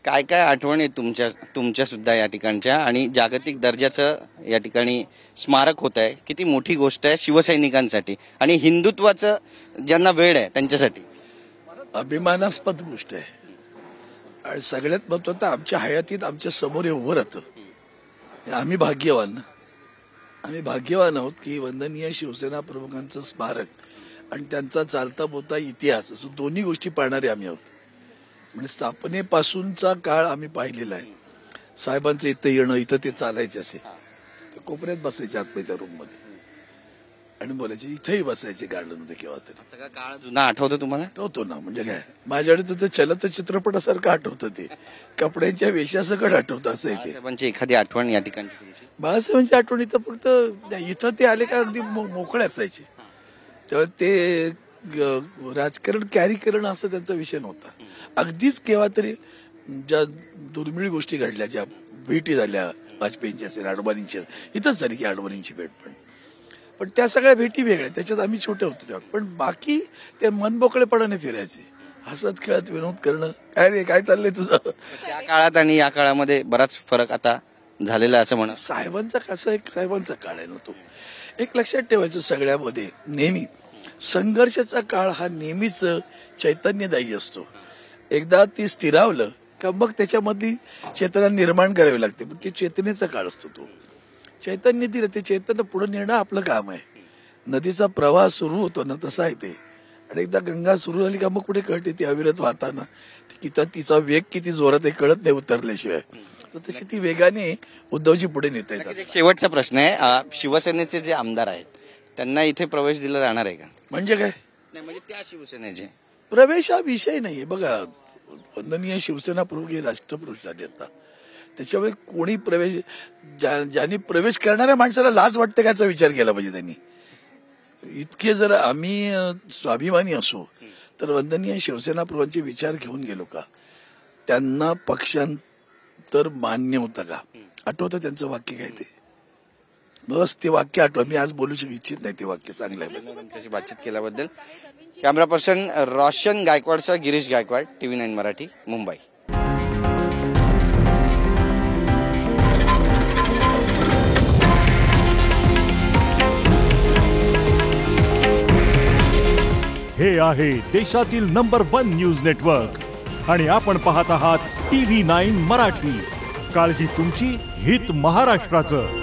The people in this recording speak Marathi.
काय काय आठवणी तुमच्या सुद्धा या ठिकाणच्या आणि जागतिक दर्जाचं या ठिकाणी स्मारक होत आहे, किती मोठी गोष्ट आहे शिवसैनिकांसाठी आणि हिंदुत्वाचं ज्यांना वेळ आहे त्यांच्यासाठी. अभिमानास्पद गोष्ट आहे आणि सगळ्यात महत्त्वाचं आमच्या हयातीत आमच्या समोर उभं राहतं. आम्ही भाग्यवान आहोत की वंदनीय शिवसेना प्रमुखांचं स्मारक आणि त्यांचा चालता बोलता इतिहास असं दोन्ही गोष्टी पाहणारे आम्ही आहोत. म्हणजे स्थापनेपासूनचा काळ आम्ही पाहिलेला आहे. साहेबांचं इथं येणं, इथं ते चालायचे असे कोपऱ्यात बसायचे आतमध्ये रूम मध्ये आणि बोलायचे, इथेही बसायचे गार्डन मध्ये केव्हा तरी. सगळा काळ जुना आठवतो तुम्हाला? आठवतो ना, म्हणजे काय माझ्याकडे तर चलत चित्रपटासारखं आठवतं, ते कपड्यांच्या वेशासकट आठवतं असं आहे ते. म्हणजे एखादी आठवण या ठिकाणी बाळासाहेबांची आठवण इथं फक्त इथं ते आले का अगदी मोकळे असायचे. तेव्हा ते राजकारण कॅरी करणं असं त्यांचा विषय नव्हता. अगदीच केव्हा तरी ज्या दुर्मिळ गोष्टी घडल्या, ज्या भेटी झाल्या वाजपेयींची असेल, अडवाणींची इथंच झाली की अडवाणींची भेट, पण त्या सगळ्या भेटी वेगळ्या, त्याच्यात आम्ही छोटे होतो तेव्हा. पण बाकी ते मनमोकळेपणाने फिरायचे, हसत खेळत विनोद करणं. काय रे काय चाललंय तुझं? त्या काळात आणि या काळामध्ये बराच फरक आता झालेला असं म्हणा. साहेबांचा कसा एक साहेबांचा काळ आहे ना तो. एक लक्षात ठेवायचं सगळ्यामध्ये, नेहमी संघर्षाचा काळ हा नेहमीच चैतन्यदायी असतो. एकदा ती स्थिरावलं का मग त्याच्यामध्ये चेतना निर्माण करावी लागते, पण ते चेतनेचा काळ असतो. तो चैतन्य दिलं, ते चैतन्य पुढे नेणं आपलं काम आहे. नदीचा प्रवाह सुरू होतो ना तसा आहे ते, आणि एकदा गंगा सुरू झाली का मग कुठे कळते ती अविरत वाहताना, तिचा वेग किती जोरात आहे कळत नाही उतरल्याशिवाय. तर तशी ती वेगाने उद्धवजी पुढे नेता येतात. एक शेवटचा प्रश्न आहे, शिवसेनेचे जे आमदार आहेत त्यांना इथे प्रवेश दिला जाणार आहे का? म्हणजे काय? नाही म्हणजे त्या शिवसेनेचे प्रवेश हा विषय नाहीये. बघा, वंदनीय शिवसेना प्रमुख हे राष्ट्रपुरुष झाले आता, त्याच्यामुळे कोणी प्रवेश, ज्यांनी प्रवेश करणाऱ्या माणसाला लाज वाटते काचा विचार केला पाहिजे त्यांनी. इतके जर आम्ही स्वाभिमानी असो तर वंदनीय शिवसेना प्रमुखांचे विचार घेऊन गेलो का? त्यांना पक्षांतर मान्य होतं का? आठवतं त्यांचं वाक्य काय ते? बस ते वाक्य आठवा. मी आज बोलू इच्छित नाही ते वाक्य. चांगलं आहे. बातचीत केल्याबद्दल. कॅमेरा पर्सन रोशन गायकवाडचा गिरीश गायकवाड, TV9 मराठी, मुंबई. हे आहे देशातील नंबर 1 न्यूज नेटवर्क आणि आपण पाहत आहात TV9 मराठी. काळजी तुमची, हित महाराष्ट्राचं.